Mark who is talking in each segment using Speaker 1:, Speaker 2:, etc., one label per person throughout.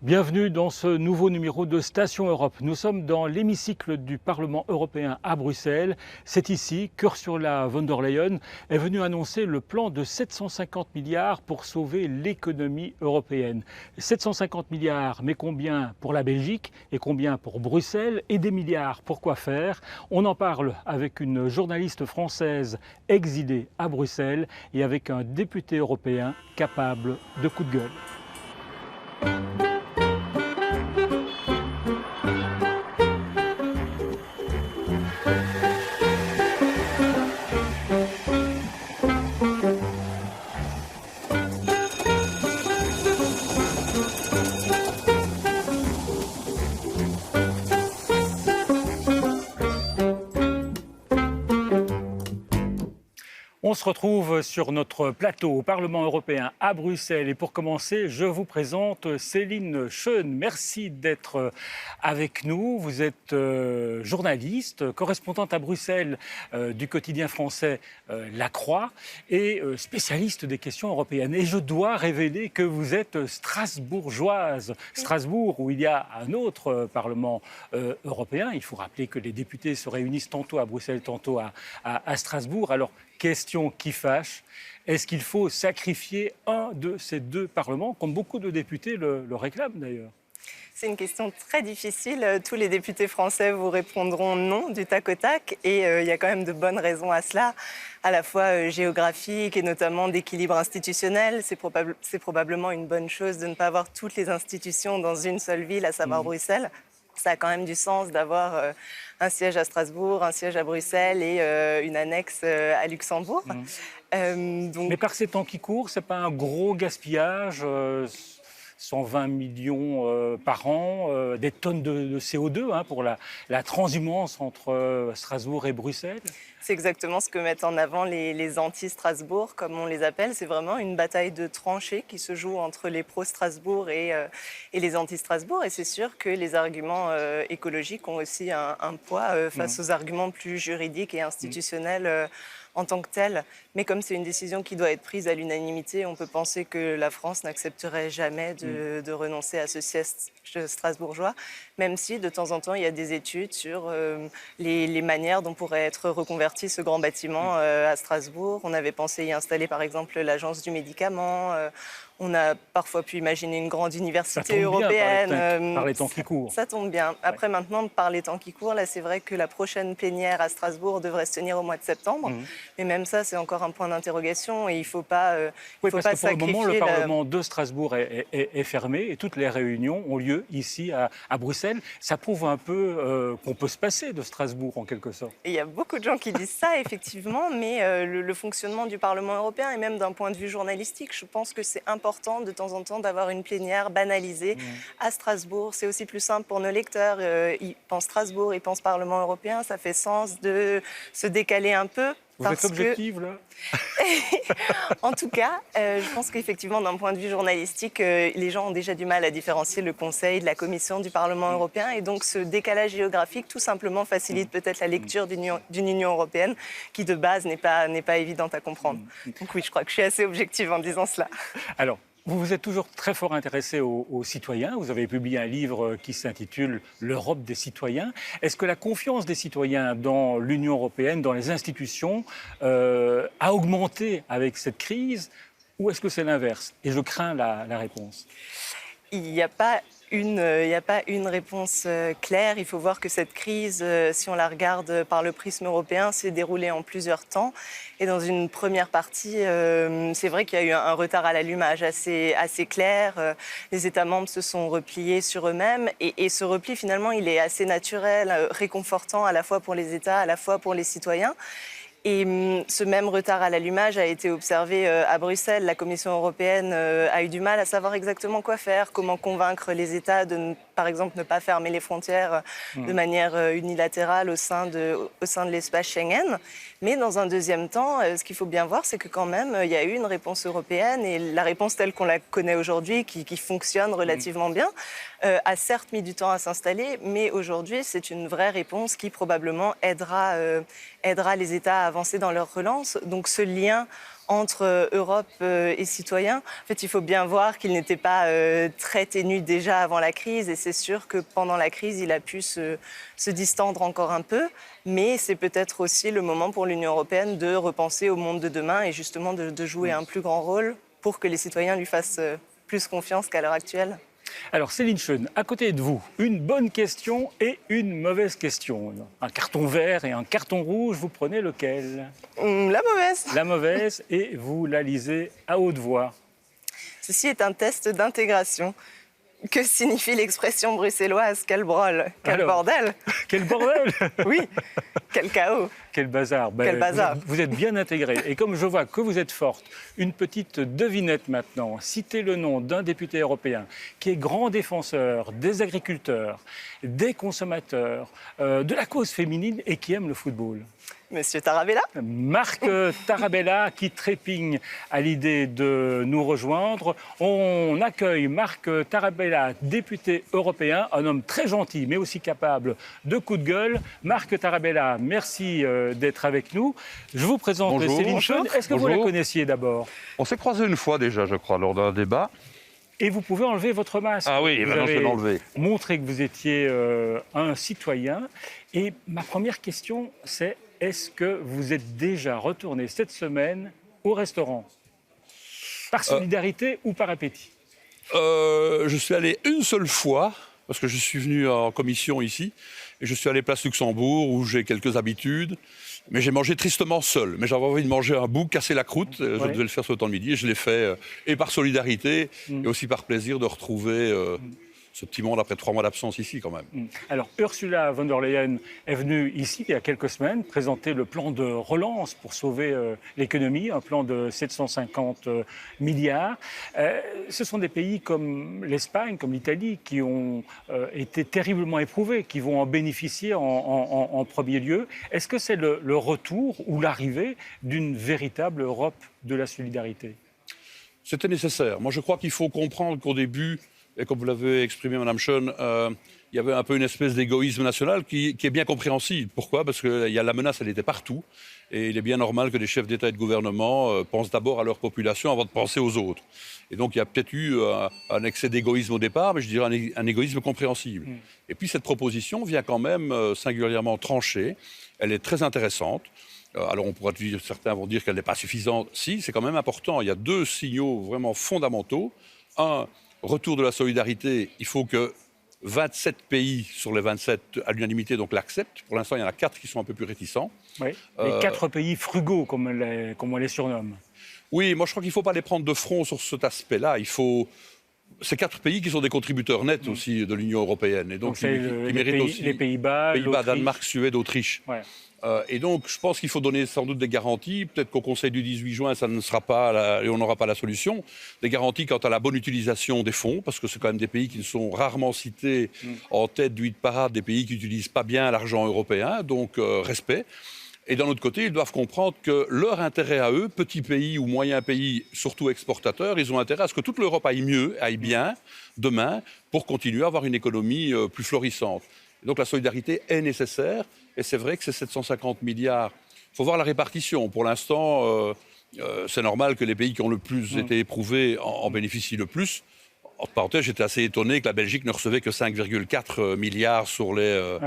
Speaker 1: Bienvenue dans ce nouveau numéro de Station Europe. Nous sommes dans l'hémicycle du Parlement européen à Bruxelles. C'est ici qu'Ursula von der Leyen est venue annoncer le plan de 750 milliards pour sauver l'économie européenne. 750 milliards, mais combien pour la Belgique et combien pour Bruxelles? Et des milliards, pour quoi faire? On en parle avec une journaliste française exilée à Bruxelles et avec un député européen capable de coups de gueule. On se retrouve sur notre plateau au Parlement européen à Bruxelles. Et pour commencer, je vous présente Céline Schoen. Merci d'être avec nous. Vous êtes journaliste, correspondante à Bruxelles du quotidien français La Croix et spécialiste des questions européennes. Et je dois révéler que vous êtes strasbourgeoise. Strasbourg, où il y a un autre Parlement européen. Il faut rappeler que les députés se réunissent tantôt à Bruxelles, tantôt à Strasbourg. Alors, question qui fâche, est-ce qu'il faut sacrifier un de ces deux parlements, comme beaucoup de députés le réclament d'ailleurs?
Speaker 2: C'est une question très difficile. Tous les députés français vous répondront non du tac au tac. Et il y a quand même de bonnes raisons à cela, à la fois géographiques et notamment d'équilibre institutionnel. C'est probablement une bonne chose de ne pas avoir toutes les institutions dans une seule ville, à savoir Bruxelles. Ça a quand même du sens d'avoir un siège à Strasbourg, un siège à Bruxelles et une annexe à Luxembourg.
Speaker 1: Mais par ces temps qui courent, ce n'est pas un gros gaspillage 120 millions par an, des tonnes de CO2 pour la transhumance entre Strasbourg et Bruxelles?
Speaker 2: C'est exactement ce que mettent en avant les anti-Strasbourg, comme on les appelle. C'est vraiment une bataille de tranchées qui se joue entre les pro-Strasbourg et les anti-Strasbourg. Et c'est sûr que les arguments écologiques ont aussi un poids face aux arguments plus juridiques et institutionnels en tant que tels. Mais comme c'est une décision qui doit être prise à l'unanimité, on peut penser que la France n'accepterait jamais de renoncer à ce siège strasbourgeois, même si de temps en temps il y a des études sur les manières dont pourrait être reconverti ce grand bâtiment à Strasbourg. On avait pensé y installer par exemple l'agence du médicament. On a parfois pu imaginer une grande université européenne.
Speaker 1: Par les temps qui courent.
Speaker 2: Ça tombe bien. Après, maintenant, par les temps qui courent, là, c'est vrai que la prochaine plénière à Strasbourg devrait se tenir au mois de septembre. Mais même ça, c'est encore un point d'interrogation et il ne faut pas
Speaker 1: parce que pour le moment, le
Speaker 2: sacrifier
Speaker 1: Parlement de Strasbourg est fermé et toutes les réunions ont lieu ici à Bruxelles. Ça prouve un peu qu'on peut se passer de Strasbourg en quelque sorte.
Speaker 2: Et il y a beaucoup de gens qui disent ça, effectivement, mais le fonctionnement du Parlement européen et même d'un point de vue journalistique, je pense que c'est important de temps en temps d'avoir une plénière banalisée à Strasbourg. C'est aussi plus simple pour nos lecteurs. Ils pensent Strasbourg, ils pensent Parlement européen. Ça fait sens de se décaler un peu.
Speaker 1: Vous êtes objective, là?
Speaker 2: En tout cas, je pense qu'effectivement, d'un point de vue journalistique, les gens ont déjà du mal à différencier le Conseil de la Commission du Parlement européen. Et donc, ce décalage géographique, tout simplement, facilite peut-être la lecture d'une Union européenne qui, de base, n'est pas évidente à comprendre. Donc oui, je crois que je suis assez objective en disant cela.
Speaker 1: Alors, vous vous êtes toujours très fort intéressé aux citoyens. Vous avez publié un livre qui s'intitule « L'Europe des citoyens ». Est-ce que la confiance des citoyens dans l'Union européenne, dans les institutions, a augmenté avec cette crise ou est-ce que c'est l'inverse? Et je crains la réponse.
Speaker 2: Il n'y a pas une réponse claire. Il faut voir que cette crise, si on la regarde par le prisme européen, s'est déroulée en plusieurs temps. Et dans une première partie, c'est vrai qu'il y a eu un retard à l'allumage assez clair. Les États membres se sont repliés sur eux-mêmes. Et ce repli, finalement, il est assez naturel, réconfortant à la fois pour les États, à la fois pour les citoyens. Et ce même retard à l'allumage a été observé à Bruxelles. La Commission européenne a eu du mal à savoir exactement quoi faire, comment convaincre les États de, par exemple, ne pas fermer les frontières de manière unilatérale au sein de l'espace Schengen. Mais dans un deuxième temps, ce qu'il faut bien voir, c'est que quand même, il y a eu une réponse européenne et la réponse telle qu'on la connaît aujourd'hui, qui fonctionne relativement bien, a certes mis du temps à s'installer, mais aujourd'hui, c'est une vraie réponse qui probablement aidera les États à avancer dans leur relance. Donc ce lien entre Europe et citoyens. En fait, il faut bien voir qu'il n'était pas très ténu déjà avant la crise et c'est sûr que pendant la crise, il a pu se distendre encore un peu. Mais c'est peut-être aussi le moment pour l'Union européenne de repenser au monde de demain et justement de jouer un plus grand rôle pour que les citoyens lui fassent plus confiance qu'à l'heure actuelle.
Speaker 1: Alors Céline Schoen, à côté de vous, une bonne question et une mauvaise question. Un carton vert et un carton rouge, vous prenez lequel?
Speaker 2: La mauvaise.
Speaker 1: La mauvaise, et vous la lisez à haute voix.
Speaker 2: Ceci est un test d'intégration. Que signifie l'expression bruxelloise « quel brol » ? Quel bordel.
Speaker 1: Quel bordel.
Speaker 2: Oui, quel chaos.
Speaker 1: Quel bazar.
Speaker 2: Quel bazar.
Speaker 1: Vous êtes bien intégré. Et comme je vois que vous êtes forte, une petite devinette maintenant. Citez le nom d'un député européen qui est grand défenseur des agriculteurs, des consommateurs, de la cause féminine et qui aime le football.
Speaker 2: Monsieur Tarabella.
Speaker 1: Marc Tarabella qui trépigne à l'idée de nous rejoindre. On accueille Marc Tarabella, député européen, un homme très gentil mais aussi capable de coups de gueule. Marc Tarabella, merci d'être avec nous. Je vous présente Céline Schoen. Est-ce que vous la connaissiez d'abord?
Speaker 3: On s'est croisés une fois déjà, je crois, lors d'un débat.
Speaker 1: Et vous pouvez enlever votre masque.
Speaker 3: Ah oui, maintenant je vais l'enlever.
Speaker 1: Montré que vous étiez un citoyen. Et ma première question, c'est: est-ce que vous êtes déjà retourné cette semaine au restaurant? Par solidarité ou par appétit?
Speaker 3: Je suis allé une seule fois, parce que je suis venu en commission ici, et je suis allé place Luxembourg, où j'ai quelques habitudes. Mais j'ai mangé tristement seul. Mais j'avais envie de manger un bout, casser la croûte. Je devais le faire ce temps de midi, et je l'ai fait, et par solidarité, et aussi par plaisir de retrouver ce petit monde après 3 mois d'absence ici, quand même.
Speaker 1: Alors, Ursula von der Leyen est venue ici, il y a quelques semaines, présenter le plan de relance pour sauver l'économie, un plan de 750 milliards. Ce sont des pays comme l'Espagne, comme l'Italie, qui ont été terriblement éprouvés, qui vont en bénéficier en premier lieu. Est-ce que c'est le retour ou l'arrivée d'une véritable Europe de la solidarité?
Speaker 3: C'était nécessaire. Moi, je crois qu'il faut comprendre qu'au début, et comme vous l'avez exprimé, Mme Schoen, il y avait un peu une espèce d'égoïsme national qui est bien compréhensible. Pourquoi? Parce que la menace, elle était partout. Et il est bien normal que les chefs d'État et de gouvernement pensent d'abord à leur population avant de penser aux autres. Et donc, il y a peut-être eu un excès d'égoïsme au départ, mais je dirais un égoïsme compréhensible. Et puis, cette proposition vient quand même singulièrement tranchée. Elle est très intéressante. Alors, on pourra dire, certains vont dire qu'elle n'est pas suffisante. Si, c'est quand même important. Il y a 2 signaux vraiment fondamentaux. Un, retour de la solidarité. Il faut que 27 pays sur les 27 à l'unanimité donc l'acceptent. Pour l'instant, il y en a 4 qui sont un peu plus réticents.
Speaker 1: Oui, les 4 pays frugaux, comme on les surnomme.
Speaker 3: Oui, moi je crois qu'il ne faut pas les prendre de front sur cet aspect-là. Il faut... Ces 4 pays qui sont des contributeurs nets aussi de l'Union européenne. Et donc, ils méritent aussi
Speaker 1: les Pays-Bas,
Speaker 3: Danemark, Suède, Autriche.
Speaker 1: Ouais.
Speaker 3: Et donc, je pense qu'il faut donner sans doute des garanties. Peut-être qu'au Conseil du 18 juin, ça ne sera pas et on n'aura pas la solution. Des garanties quant à la bonne utilisation des fonds, parce que c'est quand même des pays qui sont rarement cités en tête du hit parade, des pays qui n'utilisent pas bien l'argent européen. Donc, respect. Et d'un autre côté, ils doivent comprendre que leur intérêt à eux, petits pays ou moyens pays, surtout exportateurs, ils ont intérêt à ce que toute l'Europe aille mieux, aille bien demain, pour continuer à avoir une économie plus florissante. Et donc la solidarité est nécessaire, et c'est vrai que c'est 750 milliards. Il faut voir la répartition. Pour l'instant, c'est normal que les pays qui ont le plus été éprouvés en bénéficient le plus. En parenthèse, j'étais assez étonné que la Belgique ne recevait que 5,4 milliards sur le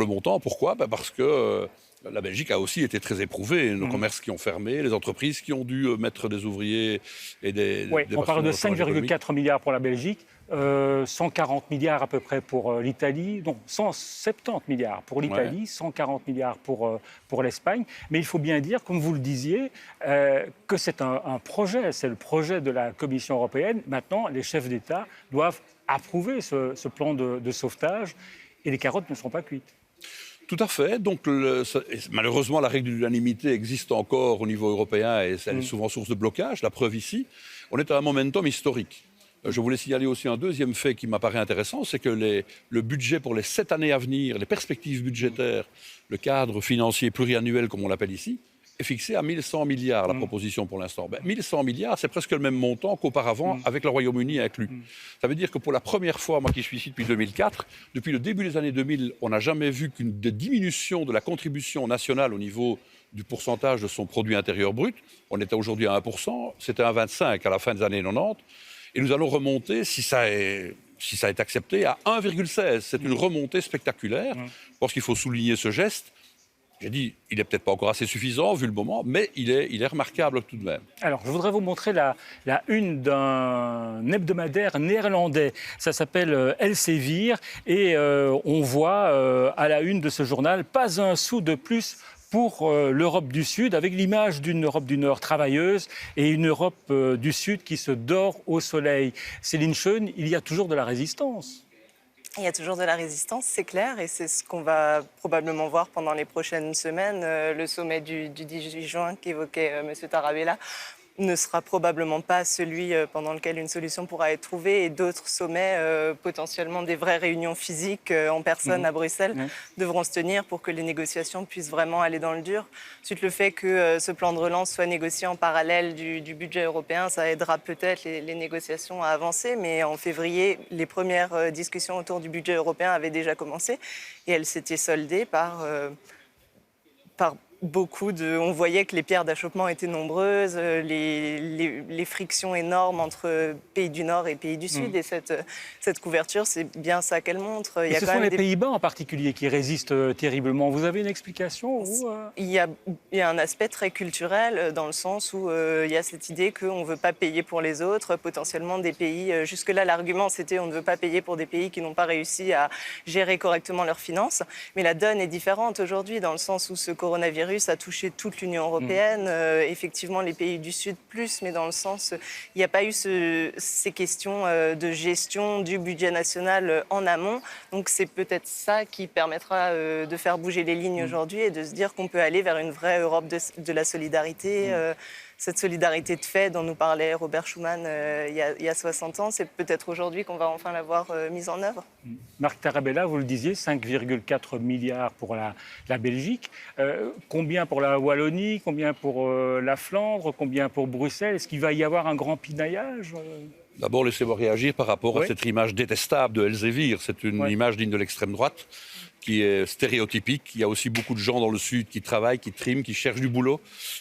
Speaker 3: montant. Pourquoi? Parce que la Belgique a aussi été très éprouvée. Nos commerces qui ont fermé, les entreprises qui ont dû mettre des ouvriers et des...
Speaker 1: Oui, on parle de 5,4 milliards pour la Belgique, 140 milliards à peu près pour l'Italie, non, 170 milliards pour l'Italie, 140 milliards pour l'Espagne. Mais il faut bien dire, comme vous le disiez, que c'est un projet, c'est le projet de la Commission européenne. Maintenant, les chefs d'État doivent approuver ce plan de sauvetage et les carottes ne sont pas cuites.
Speaker 3: Tout à fait. Donc, malheureusement, la règle de l'unanimité existe encore au niveau européen et elle est souvent source de blocage. La preuve ici, on est à un momentum historique. Je voulais signaler aussi un deuxième fait qui m'apparaît intéressant, c'est que le budget pour les 7 années à venir, les perspectives budgétaires, le cadre financier pluriannuel, comme on l'appelle ici, est fixé à 1100 milliards, la proposition pour l'instant. 1100 milliards, c'est presque le même montant qu'auparavant avec le Royaume-Uni inclus. Ça veut dire que pour la première fois, moi qui suis ici depuis 2004, depuis le début des années 2000, on n'a jamais vu qu'une diminution de la contribution nationale au niveau du pourcentage de son produit intérieur brut. On était aujourd'hui à 1%, c'était à 25% à la fin des années 90. Et nous allons remonter, si ça est accepté, à 1,16. C'est une remontée spectaculaire. Je pense qu'il faut souligner ce geste. J'ai dit, il n'est peut-être pas encore assez suffisant vu le moment, mais il est remarquable tout de même.
Speaker 1: Alors, je voudrais vous montrer la une d'un hebdomadaire néerlandais. Ça s'appelle Elsevier et on voit à la une de ce journal pas un sou de plus pour l'Europe du Sud, avec l'image d'une Europe du Nord travailleuse et une Europe du Sud qui se dort au soleil. Céline Schön, il y a toujours de la résistance.
Speaker 2: Il y a toujours de la résistance, c'est clair, et c'est ce qu'on va probablement voir pendant les prochaines semaines. Le sommet du 18 juin qu'évoquait M. Tarabella ne sera probablement pas celui pendant lequel une solution pourra être trouvée, et d'autres sommets, potentiellement des vraies réunions physiques en personne à Bruxelles, devront se tenir pour que les négociations puissent vraiment aller dans le dur. Ensuite, le fait que ce plan de relance soit négocié en parallèle du budget européen, ça aidera peut-être les négociations à avancer, mais en février, les premières discussions autour du budget européen avaient déjà commencé, et elles s'étaient soldées par beaucoup de... On voyait que les pierres d'achoppement étaient nombreuses, les frictions énormes entre pays du Nord et pays du Sud. Et cette couverture, c'est bien ça qu'elle montre.
Speaker 1: Et ce sont les Pays-Bas en particulier qui résistent terriblement. Vous avez une explication
Speaker 2: il y a un aspect très culturel dans le sens où il y a cette idée qu'on ne veut pas payer pour les autres, potentiellement des pays... Jusque-là, l'argument, c'était on ne veut pas payer pour des pays qui n'ont pas réussi à gérer correctement leurs finances. Mais la donne est différente aujourd'hui dans le sens où ce coronavirus a touché toute l'Union européenne, effectivement les pays du Sud plus, mais dans le sens, il n'y a pas eu ces questions de gestion du budget national en amont. Donc c'est peut-être ça qui permettra de faire bouger les lignes aujourd'hui et de se dire qu'on peut aller vers une vraie Europe de la solidarité. Cette solidarité de fait dont nous parlait Robert Schuman il y a 60 ans, c'est peut-être aujourd'hui qu'on va enfin la voir mise en œuvre.
Speaker 1: Marc Tarabella, vous le disiez, 5,4 milliards pour la Belgique. Combien pour la Wallonie, combien pour la Flandre, combien pour Bruxelles? Est-ce qu'il va y avoir un grand pinaillage
Speaker 3: D'abord, laissez-moi réagir par rapport à cette image détestable de Elsevier. C'est une image digne de l'extrême droite, qui est stéréotypique. Il y a aussi beaucoup de gens dans le Sud qui travaillent, qui triment, qui cherchent du boulot.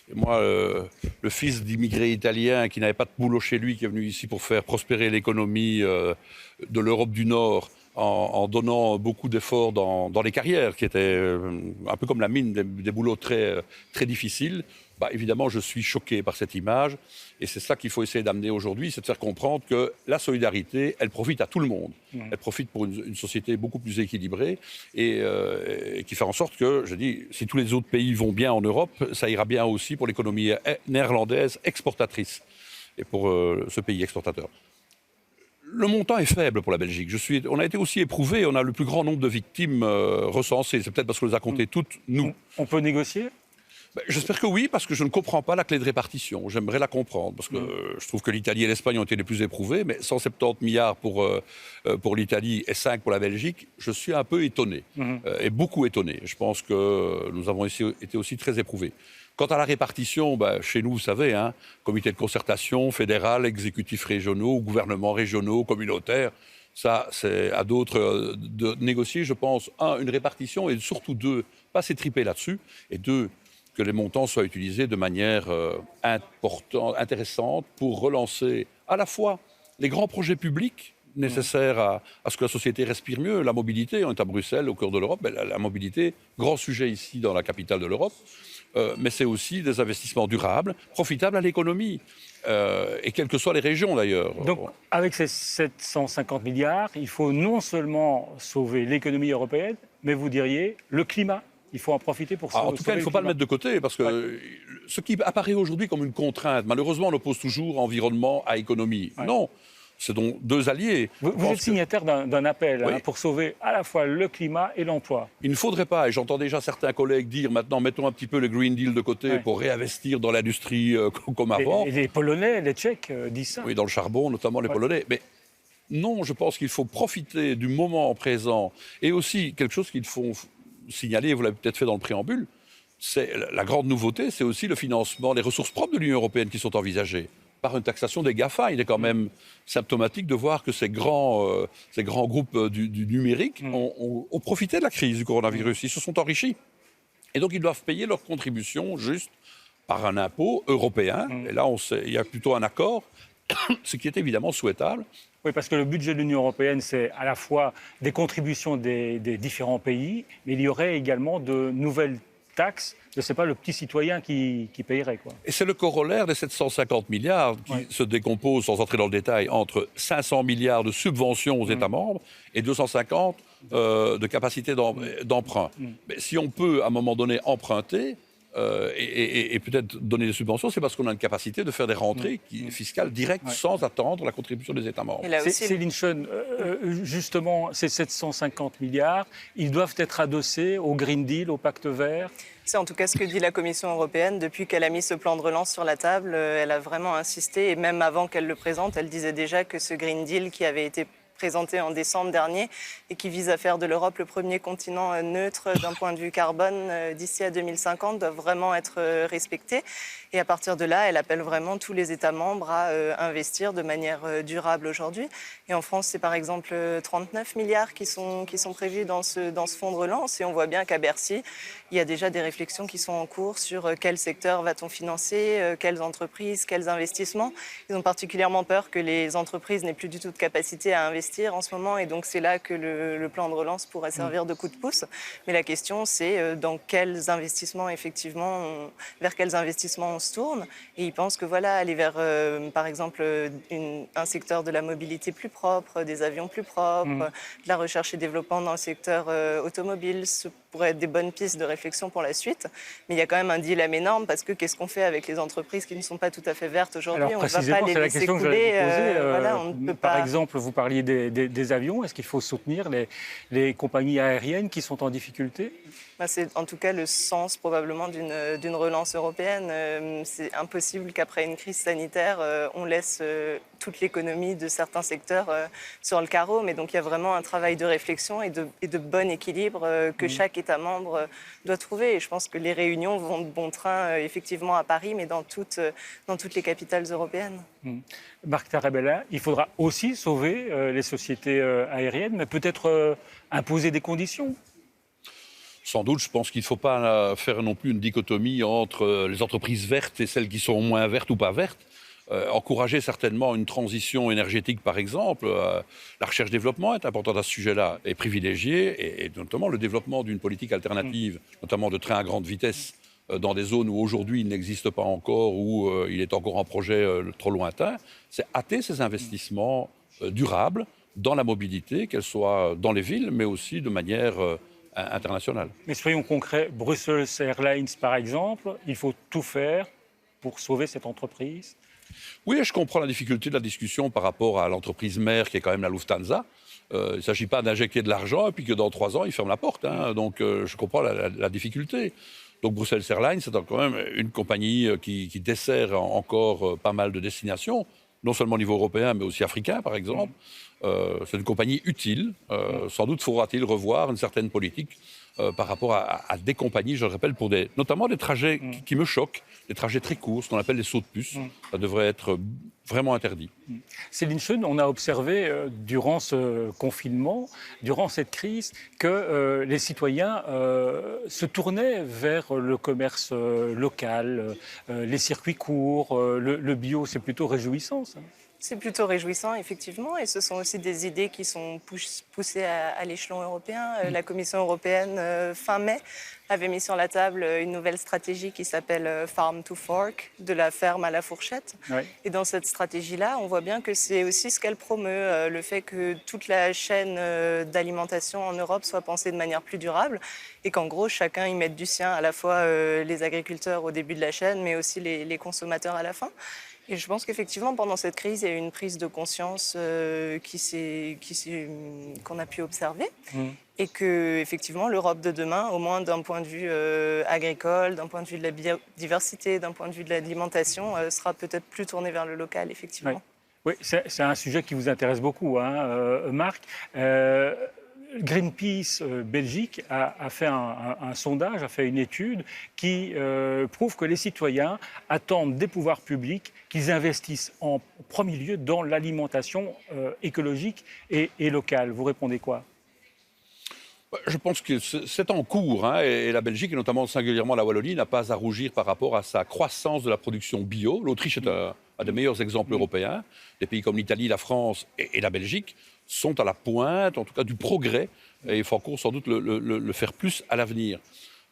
Speaker 3: Et moi, le fils d'immigrés italiens qui n'avait pas de boulot chez lui, qui est venu ici pour faire prospérer l'économie de l'Europe du Nord, en donnant beaucoup d'efforts dans les carrières, qui étaient un peu comme la mine, des boulots très, très difficiles. Évidemment, je suis choqué par cette image. Et c'est ça qu'il faut essayer d'amener aujourd'hui, c'est de faire comprendre que la solidarité, elle profite à tout le monde. Elle profite pour une société beaucoup plus équilibrée et qui fait en sorte que, je dis, si tous les autres pays vont bien en Europe, ça ira bien aussi pour l'économie néerlandaise exportatrice et pour ce pays exportateur. Le montant est faible pour la Belgique. On a été aussi éprouvés, on a le plus grand nombre de victimes recensées. C'est peut-être parce qu'on les a comptées toutes, nous.
Speaker 1: On peut négocier ?
Speaker 3: J'espère que oui, parce que je ne comprends pas la clé de répartition. J'aimerais la comprendre, parce que je trouve que l'Italie et l'Espagne ont été les plus éprouvées, mais 170 milliards pour l'Italie et 5 pour la Belgique, je suis un peu étonné, et beaucoup étonné. Je pense que nous avons été aussi très éprouvés. Quant à la répartition, chez nous, vous savez, comité de concertation fédéral, exécutifs régionaux, gouvernements régionaux, communautaires, ça, c'est à d'autres de négocier, je pense, une répartition, et surtout deux, pas s'étriper là-dessus, et deux, que les montants soient utilisés de manière intéressante pour relancer à la fois les grands projets publics nécessaires à ce que la société respire mieux. La mobilité, on est à Bruxelles, au cœur de l'Europe, la mobilité, grand sujet ici dans la capitale de l'Europe, mais c'est aussi des investissements durables, profitables à l'économie, et quelles que soient les régions d'ailleurs.
Speaker 1: Donc avec ces 750 milliards, il faut non seulement sauver l'économie européenne, mais vous diriez le climat. Il faut en profiter pour sauver.
Speaker 3: En tout cas, il ne faut pas le mettre de côté, parce que ce qui apparaît aujourd'hui comme une contrainte, malheureusement, on oppose toujours environnement à économie. Non, c'est donc deux alliés.
Speaker 1: Vous êtes signataire d'un appel pour sauver à la fois le climat et l'emploi.
Speaker 3: Il ne faudrait pas, et j'entends déjà certains collègues dire maintenant, mettons un petit peu le Green Deal de côté pour réinvestir dans l'industrie comme avant.
Speaker 1: Et les Polonais, les Tchèques disent ça.
Speaker 3: Oui, dans le charbon, notamment les Polonais. Mais non, je pense qu'il faut profiter du moment présent, et aussi quelque chose qu'il faut signaler, vous l'avez peut-être fait dans le préambule, c'est la grande nouveauté, c'est aussi le financement des ressources propres de l'Union européenne qui sont envisagées par une taxation des GAFA. Il est quand même symptomatique de voir que ces grands groupes du numérique ont profité de la crise du coronavirus. Ils se sont enrichis. Et donc, ils doivent payer leur contribution juste par un impôt européen. Et là, il y a plutôt un accord, ce qui est évidemment souhaitable.
Speaker 1: Oui, parce que le budget de l'Union européenne, c'est à la fois des contributions des différents pays, mais il y aurait également de nouvelles taxes. Ce n'est pas le petit citoyen qui payerait, quoi.
Speaker 3: Et c'est le corollaire des 750 milliards qui se décomposent, sans entrer dans le détail, entre 500 milliards de subventions aux États membres et 250 de capacité d'emprunt. Mais si on peut, à un moment donné, emprunter, et peut-être donner des subventions, c'est parce qu'on a une capacité de faire des rentrées fiscales directes sans attendre la contribution des États membres.
Speaker 1: Céline Schoen, justement, ces 750 milliards, ils doivent être adossés au Green Deal, au Pacte vert.
Speaker 2: C'est en tout cas ce que dit la Commission européenne. Depuis qu'elle a mis ce plan de relance sur la table, elle a vraiment insisté. Et même avant qu'elle le présente, elle disait déjà que ce Green Deal qui avait été présenté en décembre dernier et qui vise à faire de l'Europe le premier continent neutre d'un point de vue carbone d'ici à 2050 doivent vraiment être respectés. Et à partir de là, elle appelle vraiment tous les États membres à investir de manière durable aujourd'hui. Et en France, c'est par exemple 39 milliards qui sont prévus dans ce fonds de relance. Et on voit bien qu'à Bercy, il y a déjà des réflexions qui sont en cours sur quel secteur va-t-on financer, quelles entreprises, quels investissements. Ils ont particulièrement peur que les entreprises n'aient plus du tout de capacité à investir en ce moment, et donc c'est là que le plan de relance pourrait servir de coup de pouce. Mais la question, c'est dans quels investissements, effectivement, vers quels investissements on se tourne. Et ils pensent que voilà, aller vers, par exemple, un secteur de la mobilité plus propre, des avions plus propres, de la recherche et développement dans le secteur automobile, ce pourrait être des bonnes pistes de réflexion pour la suite. Mais il y a quand même un dilemme énorme, parce que qu'est-ce qu'on fait avec les entreprises qui ne sont pas tout à fait vertes aujourd'hui?
Speaker 1: Alors,
Speaker 2: on ne va pas les laisser couler.
Speaker 1: Voilà,
Speaker 2: on ne peut
Speaker 1: par
Speaker 2: pas...
Speaker 1: exemple, vous parliez des avions. Est-ce qu'il faut soutenir les compagnies aériennes qui sont en difficulté?
Speaker 2: C'est en tout cas le sens probablement d'une relance européenne. C'est impossible qu'après une crise sanitaire, on laisse toute l'économie de certains secteurs sur le carreau. Mais donc il y a vraiment un travail de réflexion et de bon équilibre que chaque État membre doit trouver. Et je pense que les réunions vont de bon train effectivement à Paris, mais dans toutes les capitales européennes.
Speaker 1: Marc Tarabella, il faudra aussi sauver les sociétés aériennes, mais peut-être imposer des conditions.
Speaker 3: Sans doute, je pense qu'il ne faut pas faire non plus une dichotomie entre les entreprises vertes et celles qui sont moins vertes ou pas vertes. Encourager certainement une transition énergétique, par exemple. La recherche-développement est importante à ce sujet-là, et privilégiée, et notamment le développement d'une politique alternative, notamment de trains à grande vitesse, dans des zones où aujourd'hui il n'existe pas encore, où il est encore en projet trop lointain. C'est hâter ces investissements durables dans la mobilité, qu'elle soit dans les villes, mais aussi de manière internationale.
Speaker 1: Mais soyons concrets, Brussels Airlines, par exemple, il faut tout faire pour sauver cette entreprise.
Speaker 3: Oui, je comprends la difficulté de la discussion par rapport à l'entreprise mère qui est quand même la Lufthansa. Il ne s'agit pas d'injecter de l'argent et puis que dans 3 ans, ils ferment la porte. Donc, je comprends la difficulté. Donc, Brussels Airlines, c'est quand même une compagnie qui dessert encore pas mal de destinations, non seulement au niveau européen, mais aussi africain, par exemple. C'est une compagnie utile. Sans doute faudra-t-il revoir une certaine politique par rapport à des compagnies, je le rappelle, pour notamment des trajets qui me choquent, des trajets très courts, ce qu'on appelle les sauts de puce. Ça devrait être vraiment interdit.
Speaker 1: Céline Schoen, on a observé durant ce confinement, durant cette crise, que les citoyens se tournaient vers le commerce local, les circuits courts, le bio. C'est plutôt réjouissant, ça.
Speaker 2: C'est plutôt réjouissant, effectivement, et ce sont aussi des idées qui sont poussées à l'échelon européen. La Commission européenne, fin mai, avait mis sur la table une nouvelle stratégie qui s'appelle Farm to Fork, de la ferme à la fourchette. Oui. Et dans cette stratégie-là, on voit bien que c'est aussi ce qu'elle promeut, le fait que toute la chaîne d'alimentation en Europe soit pensée de manière plus durable, et qu'en gros, chacun y mette du sien, à la fois les agriculteurs au début de la chaîne, mais aussi les consommateurs à la fin. Et je pense qu'effectivement, pendant cette crise, il y a eu une prise de conscience qu'on a pu observer. Et que, effectivement, l'Europe de demain, au moins d'un point de vue agricole, d'un point de vue de la biodiversité, d'un point de vue de l'alimentation, sera peut-être plus tournée vers le local, effectivement.
Speaker 1: Oui, c'est un sujet qui vous intéresse beaucoup, Marc. Greenpeace Belgique a fait un sondage, a fait une étude qui prouve que les citoyens attendent des pouvoirs publics qu'ils investissent en premier lieu dans l'alimentation écologique et locale. Vous répondez quoi ?
Speaker 3: Je pense que c'est en cours, hein, et la Belgique, et notamment singulièrement la Wallonie, n'a pas à rougir par rapport à sa croissance de la production bio. L'Autriche est un des meilleurs exemples européens. Des pays comme l'Italie, la France et la Belgique sont à la pointe, en tout cas, du progrès, et il faut encore sans doute le faire plus à l'avenir.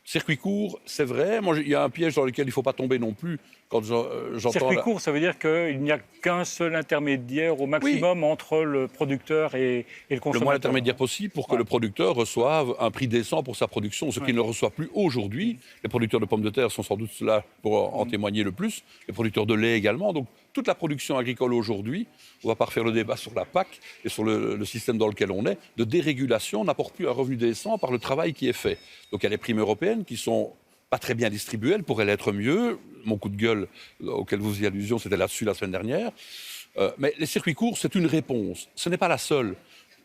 Speaker 3: Circuit court, c'est vrai. Moi, il y a un piège dans lequel il ne faut pas tomber non plus. Quand j'entends
Speaker 1: circuit court, ça veut dire qu'il n'y a qu'un seul intermédiaire au maximum entre le producteur et le consommateur.
Speaker 3: Le moins d'intermédiaire possible pour que le producteur reçoive un prix décent pour sa production, ce qu'il ne reçoit plus aujourd'hui. Les producteurs de pommes de terre sont sans doute là pour en témoigner le plus. Les producteurs de lait également. Donc, toute la production agricole aujourd'hui, on ne va pas refaire le débat sur la PAC et sur le système dans lequel on est, de dérégulation n'apporte plus un revenu décent par le travail qui est fait. Donc, il y a les primes européennes qui sont pas très bien distribuées, elles pourraient l'être mieux. Mon coup de gueule auquel vous faisiez allusion, c'était là-dessus la semaine dernière. Mais les circuits courts, c'est une réponse. Ce n'est pas la seule.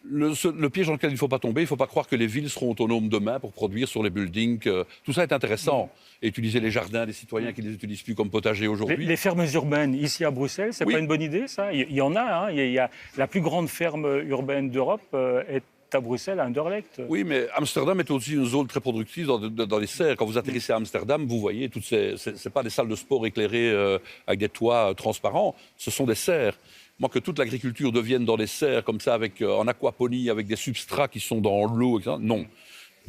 Speaker 3: Le piège dans lequel il ne faut pas tomber, il ne faut pas croire que les villes seront autonomes demain pour produire sur les buildings. Tout ça est intéressant. Et utiliser les jardins des citoyens qui ne les utilisent plus comme potager aujourd'hui.
Speaker 1: Les fermes urbaines, ici à Bruxelles, c'est pas une bonne idée, ça? Il y en a, hein. Il y a la plus grande ferme urbaine d'Europe est à Bruxelles, à Anderlecht.
Speaker 3: Oui, mais Amsterdam est aussi une zone très productive dans les serres. Quand vous atterrissez à Amsterdam, vous voyez toutes c'est pas des salles de sport éclairées avec des toits transparents, ce sont des serres. Moi, que toute l'agriculture devienne dans des serres comme ça, en aquaponie, avec des substrats qui sont dans l'eau, etc., non.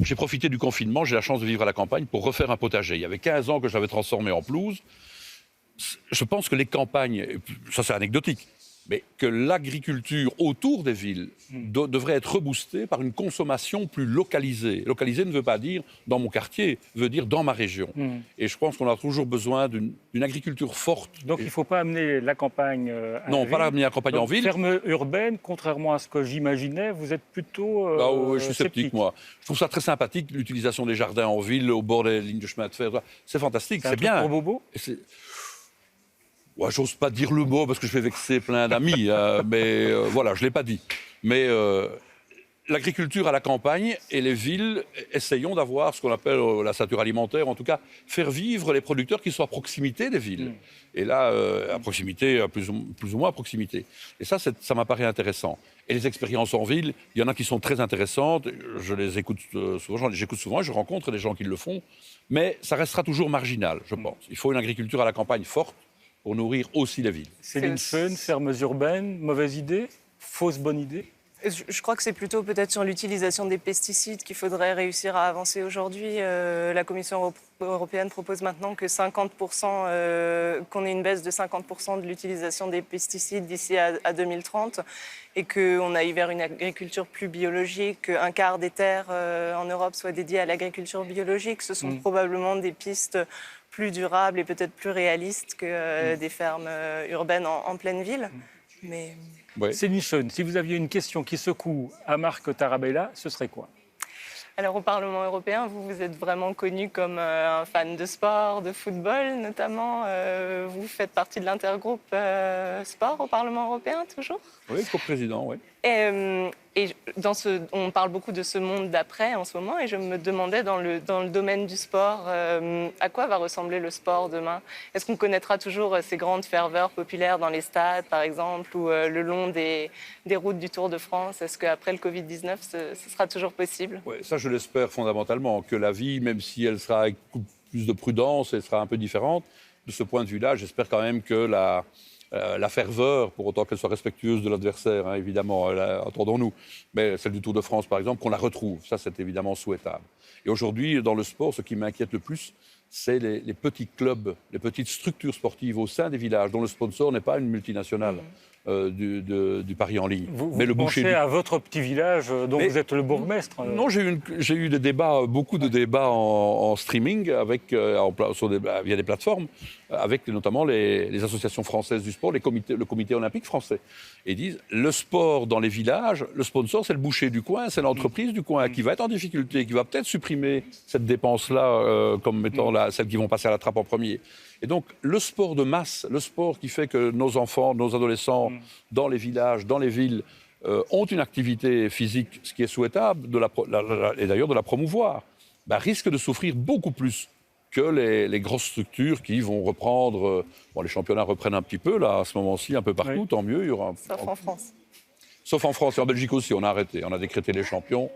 Speaker 3: J'ai profité du confinement, j'ai la chance de vivre à la campagne pour refaire un potager. Il y avait 15 ans que je l'avais transformé en pelouse. Je pense que les campagnes, ça c'est anecdotique, mais que l'agriculture autour des villes devrait être reboostée par une consommation plus localisée. Localisée ne veut pas dire dans mon quartier, veut dire dans ma région. Et je pense qu'on a toujours besoin d'une agriculture forte.
Speaker 1: Donc il ne faut pas amener la campagne à
Speaker 3: Non,
Speaker 1: la
Speaker 3: pas
Speaker 1: ville.
Speaker 3: amener la campagne en ville.
Speaker 1: Ferme urbaine, contrairement à ce que j'imaginais, vous êtes plutôt
Speaker 3: je suis sceptique, moi. Je trouve ça très sympathique, l'utilisation des jardins en ville, au bord des lignes de chemin de fer. C'est fantastique, c'est bien.
Speaker 1: Pour Bobo.
Speaker 3: Ouais, j'ose pas dire le mot parce que je vais vexer plein d'amis, mais voilà, je ne l'ai pas dit. Mais l'agriculture à la campagne et les villes, essayons d'avoir ce qu'on appelle la ceinture alimentaire, en tout cas, faire vivre les producteurs qui sont à proximité des villes. Et là, à proximité, plus ou moins à proximité. Et ça m'apparaît intéressant. Et les expériences en ville, il y en a qui sont très intéressantes, je les écoute souvent, j'écoute souvent, je rencontre des gens qui le font, mais ça restera toujours marginal, je pense. Il faut une agriculture à la campagne forte, pour nourrir aussi la ville.
Speaker 1: Céline Schoen, fermes urbaines, mauvaise idée, fausse bonne idée?
Speaker 2: Je crois que c'est plutôt peut-être sur l'utilisation des pesticides qu'il faudrait réussir à avancer aujourd'hui. La Commission européenne propose maintenant que 50%, qu'on ait une baisse de 50% de l'utilisation des pesticides d'ici à 2030 et qu'on aille vers une agriculture plus biologique, qu'un quart des terres en Europe soit dédié à l'agriculture biologique. Ce sont probablement des pistes plus durables et peut-être plus réalistes que des fermes urbaines en pleine ville. Mais...
Speaker 1: Ouais. Céline Schoen, si vous aviez une question qui secoue à Marc Tarabella, ce serait quoi?
Speaker 2: Alors au Parlement européen, vous êtes vraiment connu comme un fan de sport, de football notamment. Vous faites partie de l'intergroupe sport au Parlement européen toujours?
Speaker 3: Oui, co-président, oui.
Speaker 2: Et on parle beaucoup de ce monde d'après en ce moment et je me demandais dans le domaine du sport, à quoi va ressembler le sport demain? Est-ce qu'on connaîtra toujours ces grandes ferveurs populaires dans les stades par exemple ou le long des routes du Tour de France? Est-ce qu'aprce le Covid-19, ce sera toujours possible?
Speaker 3: Oui, ça je l'espère fondamentalement, que la vie, même si elle sera avec plus de prudence, elle sera un peu différente. De ce point de vue-là, j'espère quand même que la ferveur, pour autant qu'elle soit respectueuse de l'adversaire, hein, évidemment, entendons-nous, mais celle du Tour de France, par exemple, qu'on la retrouve. Ça, c'est évidemment souhaitable. Et aujourd'hui, dans le sport, ce qui m'inquiète le plus, c'est les petits clubs, les petites structures sportives au sein des villages, dont le sponsor n'est pas une multinationale. Du pari en ligne.
Speaker 1: Vous pensez à votre petit village dont vous êtes le bourgmestre?
Speaker 3: Non, j'ai eu des débats, beaucoup de débats en streaming via des plateformes, avec notamment les associations françaises du sport, le comité olympique français. Et ils disent, le sport dans les villages, le sponsor, c'est le boucher du coin, c'est l'entreprise du coin qui va être en difficulté, qui va peut-être supprimer cette dépense-là comme étant celle qui vont passer à la trappe en premier. Et donc, le sport de masse, le sport qui fait que nos enfants, nos adolescents, dans les villages, dans les villes, ont une activité physique, ce qui est souhaitable, et d'ailleurs de la promouvoir, risque de souffrir beaucoup plus que les grosses structures qui vont reprendre... les championnats reprennent un petit peu, là, à ce moment-ci, un peu partout, tant mieux. Il y aura
Speaker 2: Sauf en France.
Speaker 3: Sauf en France et en Belgique aussi, on a arrêté. On a décrété les champions.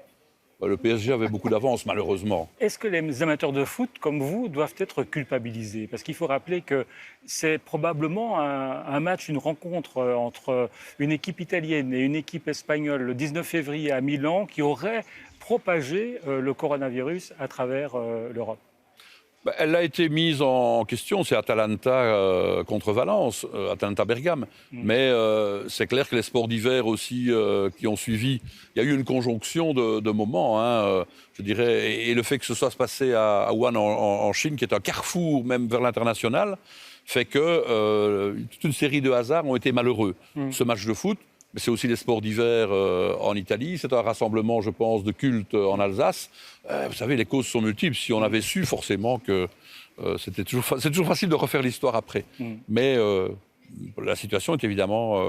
Speaker 3: Le PSG avait beaucoup d'avance, malheureusement.
Speaker 1: Est-ce que les amateurs de foot, comme vous, doivent être culpabilisés? Parce qu'il faut rappeler que c'est probablement un match, une rencontre entre une équipe italienne et une équipe espagnole le 19 février à Milan qui aurait propagé le coronavirus à travers l'Europe.
Speaker 3: Elle a été mise en question, c'est Atalanta contre Valence, Atalanta Bergame. Mais c'est clair que les sports d'hiver aussi qui ont suivi, il y a eu une conjonction de moments, hein, je dirais, et le fait que ce soit passé à Wuhan en Chine, qui est un carrefour même vers l'international, fait que toute une série de hasards ont été malheureux. Ce match de foot, mais c'est aussi les sports d'hiver en Italie. C'est un rassemblement, je pense, de culte en Alsace. Vous savez, les causes sont multiples. Si on avait su, forcément, que c'est toujours facile de refaire l'histoire après. Mais la situation est évidemment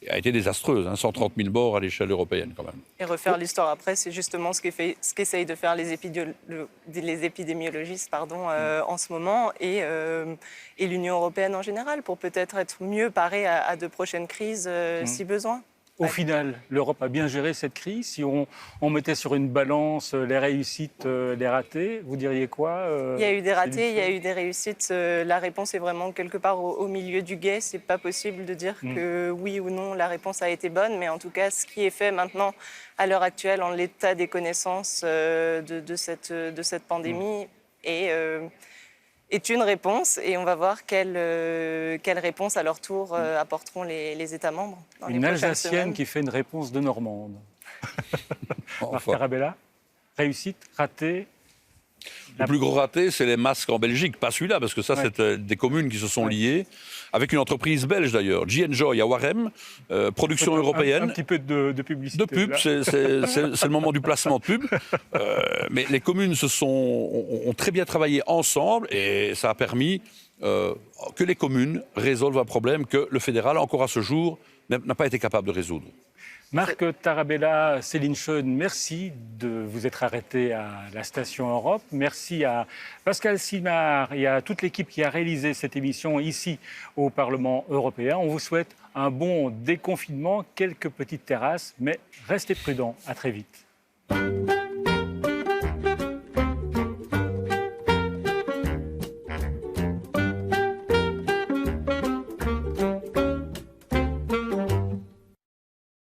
Speaker 3: a été désastreuse. 130 000 morts à l'échelle européenne, quand même.
Speaker 2: Et refaire l'histoire après, c'est justement ce qu'essayent de faire les épidémiologistes en ce moment et l'Union européenne en général, pour peut-être être mieux parée à de prochaines crises si besoin.
Speaker 1: Au final, l'Europe a bien géré cette crise. Si on mettait sur une balance les réussites, les ratés, vous diriez quoi
Speaker 2: Il y a eu des ratés, il y a eu des réussites. La réponse est vraiment quelque part au milieu du gué. C'est pas possible de dire que oui ou non la réponse a été bonne, mais en tout cas, ce qui est fait maintenant, à l'heure actuelle, en l'état des connaissances de cette pandémie est une réponse, et on va voir quelle réponse à leur tour apporteront les États membres.
Speaker 1: Une Alsacienne qui fait une réponse de Normande. Marc Tarabella, réussite, raté.
Speaker 3: Le plus gros raté, c'est les masques en Belgique, pas celui-là, parce que ça, c'est des communes qui se sont liées, avec une entreprise belge d'ailleurs, G&Joy à Warem, production européenne.
Speaker 1: Un petit peu de publicité.
Speaker 3: De pub, c'est le moment du placement de pub. Mais les communes ont très bien travaillé ensemble, et ça a permis que les communes résolvent un problème que le fédéral, encore à ce jour, n'a pas été capable de résoudre.
Speaker 1: Marc Tarabella, Céline Schoen, merci de vous être arrêté à la Station Europe. Merci à Pascal Simard et à toute l'équipe qui a réalisé cette émission ici au Parlement européen. On vous souhaite un bon déconfinement, quelques petites terrasses, mais restez prudents. À très vite.